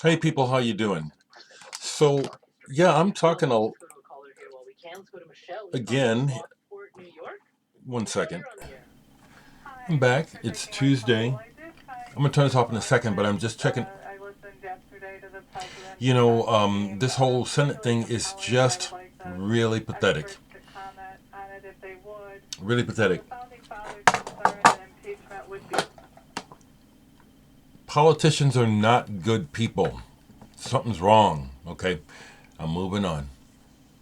Hey people, how you doing? So, yeah, I'm talking again. One second. I'm back. It's Tuesday. I'm gonna turn this off in a second, but I'm just checking. This whole Senate thing is just really pathetic. Really pathetic. Politicians are not good people. Something's wrong. Okay, I'm moving on.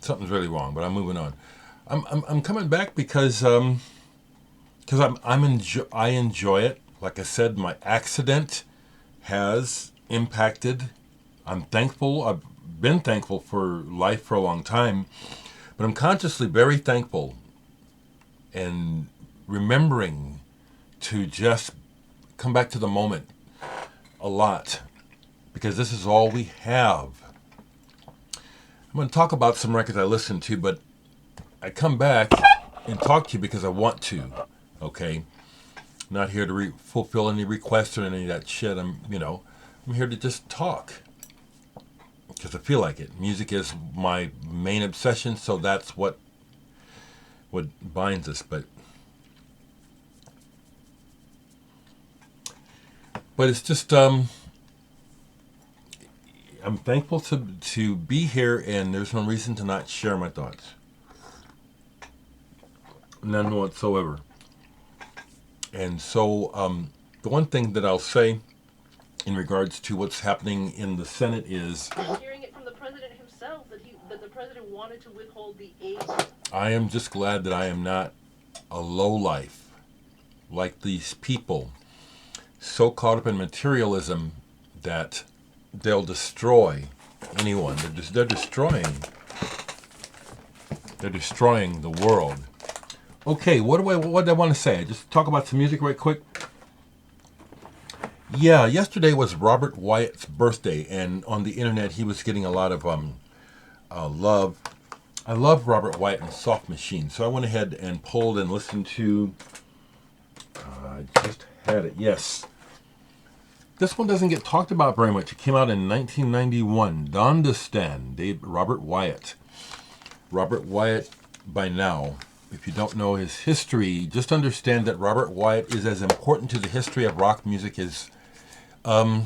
Something's really wrong, but I'm moving on. I'm coming back because I enjoy it. Like I said, my accident has impacted. I'm thankful. I've been thankful for life for a long time, but I'm consciously very thankful and remembering to just come back to the moment a lot because this is all we have. I'm going to talk about some records I listened to, but I come back and talk to you because I want to. Okay, not here to fulfill any requests or any of that shit. I'm here to just talk because I feel like it. Music is my main obsession, so that's what binds us. But it's just I'm thankful to be here, and there's no reason to not share my thoughts. None whatsoever. And so the one thing that I'll say in regards to what's happening in the Senate is hearing it from the president himself that the president wanted to withhold the aid. I am just glad that I am not a lowlife like these people, so caught up in materialism that they'll destroy anyone. They're destroying the world. Okay, what do I want to say? Just talk about some music right quick. Yeah, yesterday was Robert Wyatt's birthday, and on the internet he was getting a lot of love. I love Robert Wyatt and Soft Machine, so I went ahead and pulled and listened to. I just had it. Yes, this one doesn't get talked about very much. It came out in 1991. Dondestan, Robert Wyatt. Robert Wyatt, by now, if you don't know his history, just understand that Robert Wyatt is as important to the history of rock music as I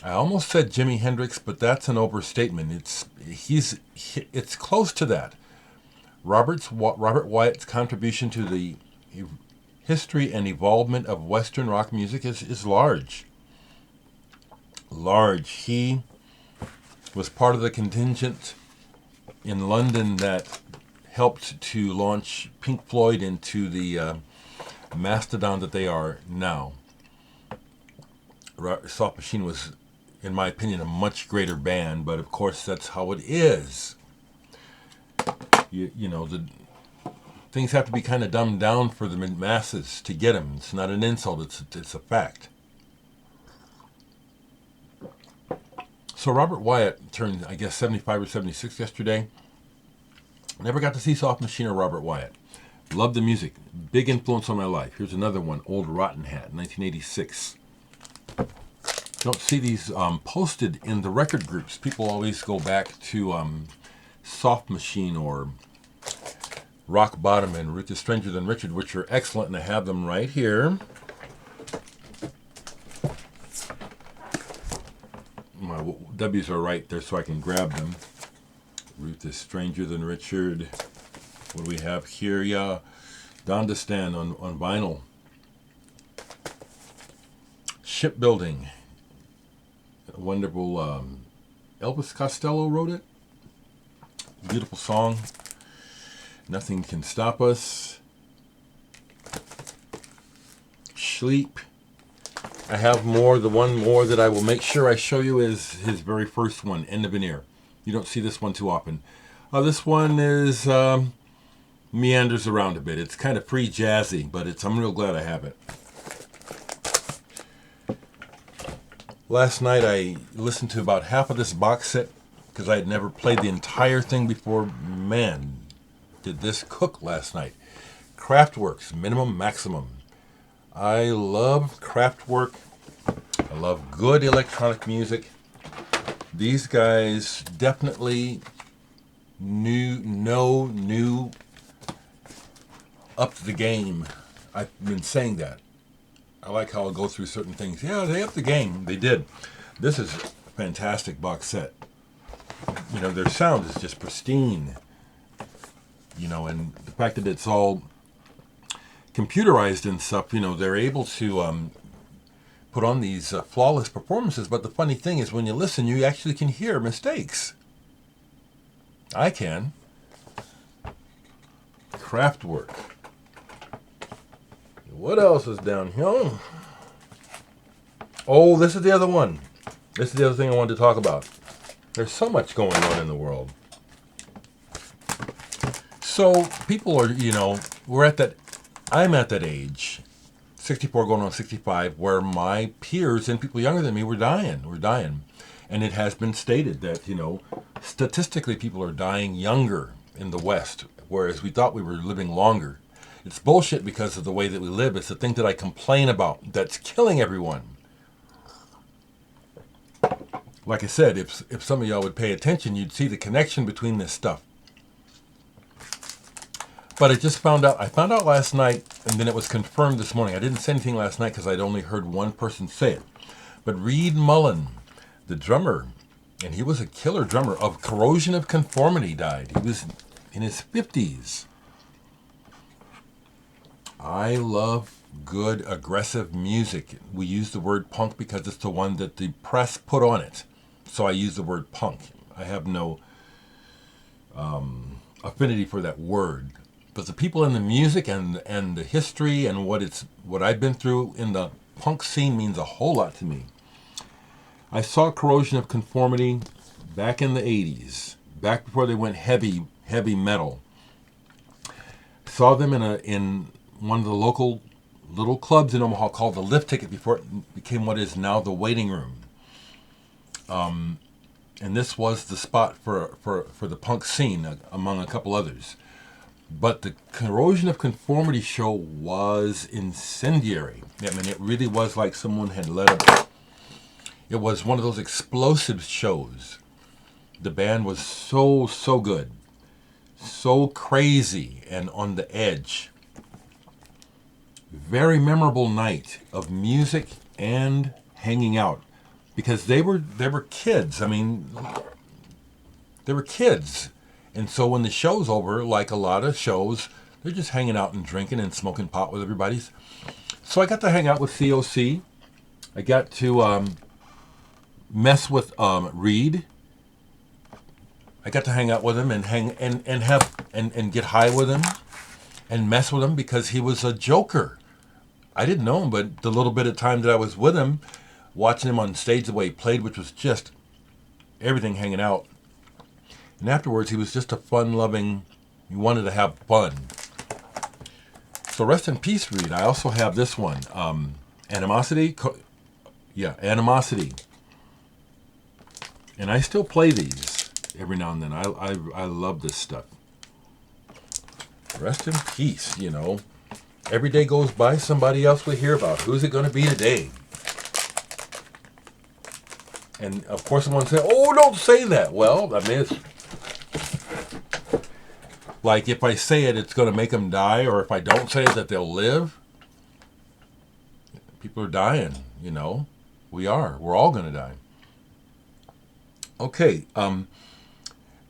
almost said Jimi Hendrix, but that's an overstatement. It's close to that. Robert Wyatt's contribution to the history and evolvement of Western rock music is large. Large. He was part of the contingent in London that helped to launch Pink Floyd into the mastodon that they are now. Soft Machine was, in my opinion, a much greater band, but of course that's how it is. The things have to be kind of dumbed down for the masses to get them. It's not an insult, it's a fact. So Robert Wyatt turned, I guess, 75 or 76 yesterday. Never got to see Soft Machine or Robert Wyatt. Love the music. Big influence on my life. Here's another one, Old Rotten Hat, 1986. Don't see these posted in the record groups. People always go back to Soft Machine or Rock Bottom and Ruth is Stranger Than Richard, which are excellent, and I have them right here. My W's are right there so I can grab them. Ruth is Stranger Than Richard. What do we have here? Yeah, Dondestan on vinyl. Shipbuilding. A wonderful Elvis Costello wrote it. Beautiful song. Nothing Can Stop Us. Sleep. I have more. The one more that I will make sure I show you is his very first one, End of an Ear. You don't see this one too often. This one is meanders around a bit. It's kind of free jazzy, but I'm real glad I have it. Last night I listened to about half of this box set because I had never played the entire thing before. Man, did this cook last night. Kraftwerk's Minimum Maximum. I love Kraftwerk. I love good electronic music. These guys definitely new up the game. I've been saying that. I like how I'll go through certain things. Yeah, they upped the game. They did. This is a fantastic box set. You know, their sound is just pristine. You know, and the fact that it's all computerized and stuff, you know, they're able to put on these flawless performances. But the funny thing is, when you listen, you actually can hear mistakes. I can. Kraftwerk. What else is down here? Oh, this is the other one. This is the other thing I wanted to talk about. There's so much going on in the world. So people are, you know, I'm at that age, 64 going on 65, where my peers and people younger than me were dying. And it has been stated that, you know, statistically people are dying younger in the West, whereas we thought we were living longer. It's bullshit because of the way that we live. It's the thing that I complain about that's killing everyone. Like I said, if some of y'all would pay attention, you'd see the connection between this stuff. But I found out last night, and then it was confirmed this morning. I didn't say anything last night because I'd only heard one person say it. But Reed Mullin, the drummer, and he was a killer drummer, of Corrosion of Conformity, died. He was in his 50s. I love good, aggressive music. We use the word punk because it's the one that the press put on it. So I use the word punk. I have no affinity for that word. But the people in the music and the history and what I've been through in the punk scene means a whole lot to me. I saw Corrosion of Conformity back in the 80s, back before they went heavy metal. Saw them in one of the local little clubs in Omaha called the Lift Ticket before it became what is now the Waiting Room. And this was the spot for the punk scene, among a couple others. But the Corrosion of Conformity show was incendiary. I mean, it really was like someone had it was one of those explosive shows. The band was so good. So crazy and on the edge. Very memorable night of music and hanging out. Because they were kids. I mean, they were kids. And so when the show's over, like a lot of shows, they're just hanging out and drinking and smoking pot with everybody. So I got to hang out with COC. I got to mess with Reed. I got to hang out with him and get high with him and mess with him because he was a joker. I didn't know him, but the little bit of time that I was with him, watching him on stage the way he played, which was just everything hanging out. And afterwards, he was just a fun-loving, he wanted to have fun. So rest in peace, Reed. I also have this one, Animosity. Animosity. And I still play these every now and then. I love this stuff. Rest in peace, you know. Every day goes by, somebody else will hear about. Who's it going to be today? And of course someone said, oh, don't say that. Well, I mean, it's like if I say it, it's going to make them die, or if I don't say it, that they'll live. People are dying, you know. We're all going to die. Okay, not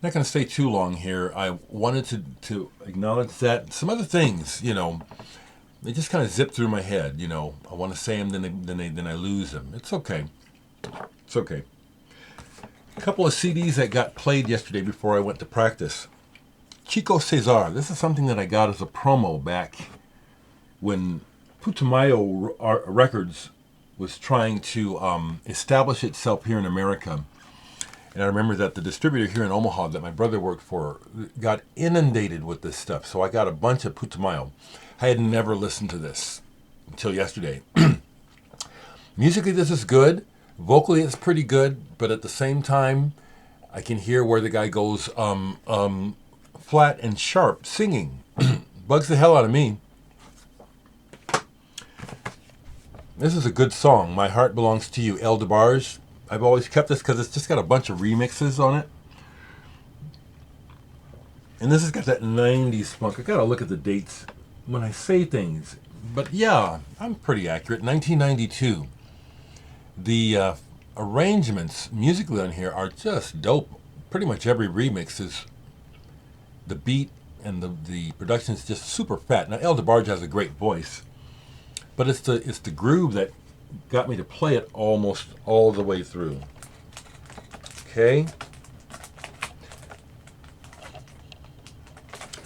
going to stay too long here. I wanted to acknowledge that some other things, you know, they just kind of zip through my head, you know. I want to say them, then I lose them. It's okay. It's okay. A couple of CDs that got played yesterday before I went to practice. Chico Cesar. This is something that I got as a promo back when Putumayo Records was trying to establish itself here in America. And I remember that the distributor here in Omaha that my brother worked for got inundated with this stuff. So I got a bunch of Putumayo. I had never listened to this until yesterday. Musically, this is good. Vocally, it's pretty good. But at the same time, I can hear where the guy goes flat and sharp singing. Bugs the hell out of me. This is a good song. My Heart Belongs to You, El DeBarge. I've always kept this because it's just got a bunch of remixes on it. And this has got that 90s funk. I gotta look at the dates when I say things. But yeah, I'm pretty accurate. 1992. The arrangements musically on here are just dope. Pretty much every remix is the beat and the production is just super fat. Now El DeBarge has a great voice, but it's the groove that got me to play it almost all the way through. Okay.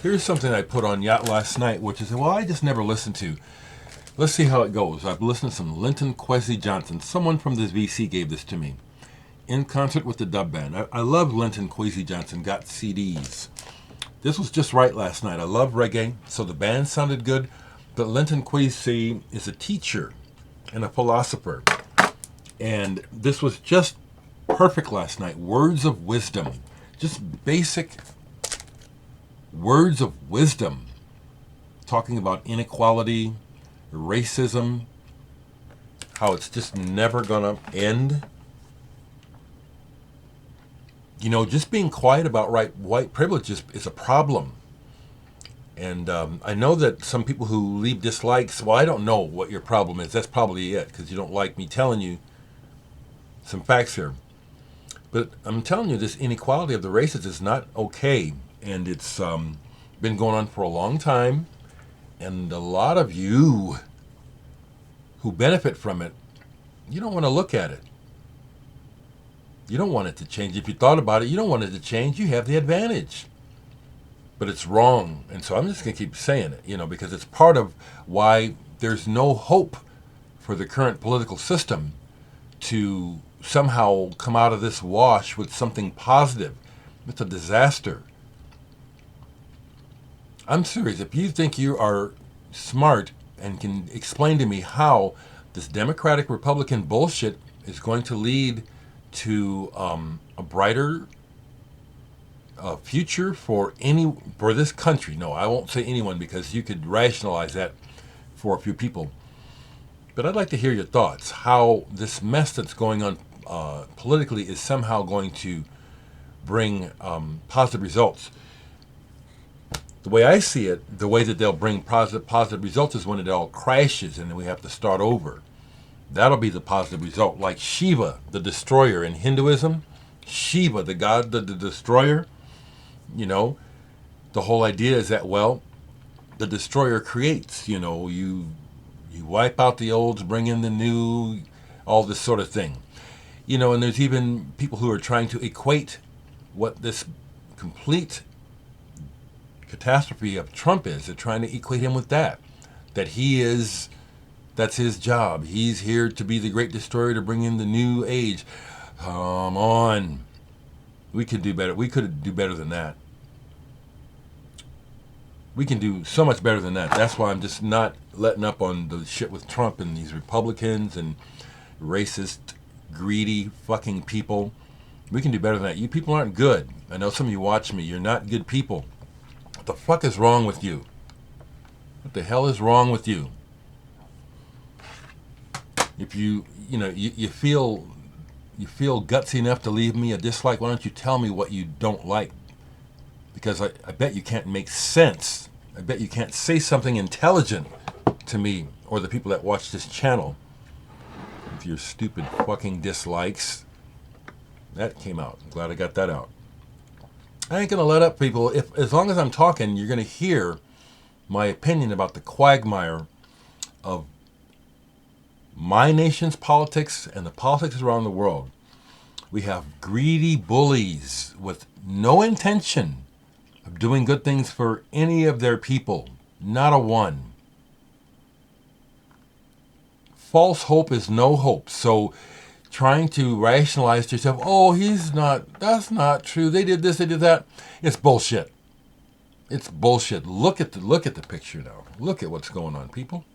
Here's something I put on Yacht last night, which is, well, I just never listened to. Let's see how it goes. I've listened to some Linton Kwesi Johnson. Someone from this VC gave this to me. In concert with the dub band. I love Linton Kwesi Johnson. Got CDs. This was just right last night. I love reggae, so the band sounded good. But Linton Kwesi is a teacher and a philosopher. And this was just perfect last night. Words of wisdom. Just basic words of wisdom. Talking about inequality, racism, how it's just never gonna end. You know, just being quiet about white privilege is a problem. And I know that some people who leave dislikes, well, I don't know what your problem is. That's probably it, because you don't like me telling you some facts here. But I'm telling you, this inequality of the races is not okay. And it's been going on for a long time. And a lot of you who benefit from it, you don't want to look at it. You don't want it to change. If you thought about it, you don't want it to change. You have the advantage. But it's wrong. And so I'm just going to keep saying it, you know, because it's part of why there's no hope for the current political system to somehow come out of this wash with something positive. It's a disaster. I'm serious. If you think you are smart and can explain to me how this Democratic Republican bullshit is going to lead to a brighter future for this country. No, I won't say anyone, because you could rationalize that for a few people. But I'd like to hear your thoughts. How this mess that's going on politically is somehow going to bring positive results. The way I see it, the way that they'll bring positive results is when it all crashes and then we have to start over. That'll be the positive result. Like Shiva, the destroyer in Hinduism. Shiva, the god, the destroyer. You know, the whole idea is that, well, the destroyer creates. You know, you wipe out the old, bring in the new, all this sort of thing. You know, and there's even people who are trying to equate what this complete catastrophe of Trump is. They're trying to equate him with that. That that's his job. He's here to be the great destroyer, to bring in the new age. Come on. We could do better. We could do better than that. We can do so much better than that. That's why I'm just not letting up on the shit with Trump and these Republicans and racist, greedy fucking people. We can do better than that. You people aren't good. I know some of you watch me. You're not good people. What the fuck is wrong with you? What the hell is wrong with you? If you feel gutsy enough to leave me a dislike, why don't you tell me what you don't like? Because I bet you can't make sense. I bet you can't say something intelligent to me or the people that watch this channel with your stupid fucking dislikes. That came out. I'm glad I got that out. I ain't going to let up, people. As long as I'm talking, you're going to hear my opinion about the quagmire of my nation's politics and the politics around the world. We have greedy bullies with no intention of doing good things for any of their people. Not a one. False hope is no hope. So trying to rationalize to yourself, oh, that's not true. They did this, they did that. It's bullshit. It's bullshit. Look at the picture now. Look at what's going on, people.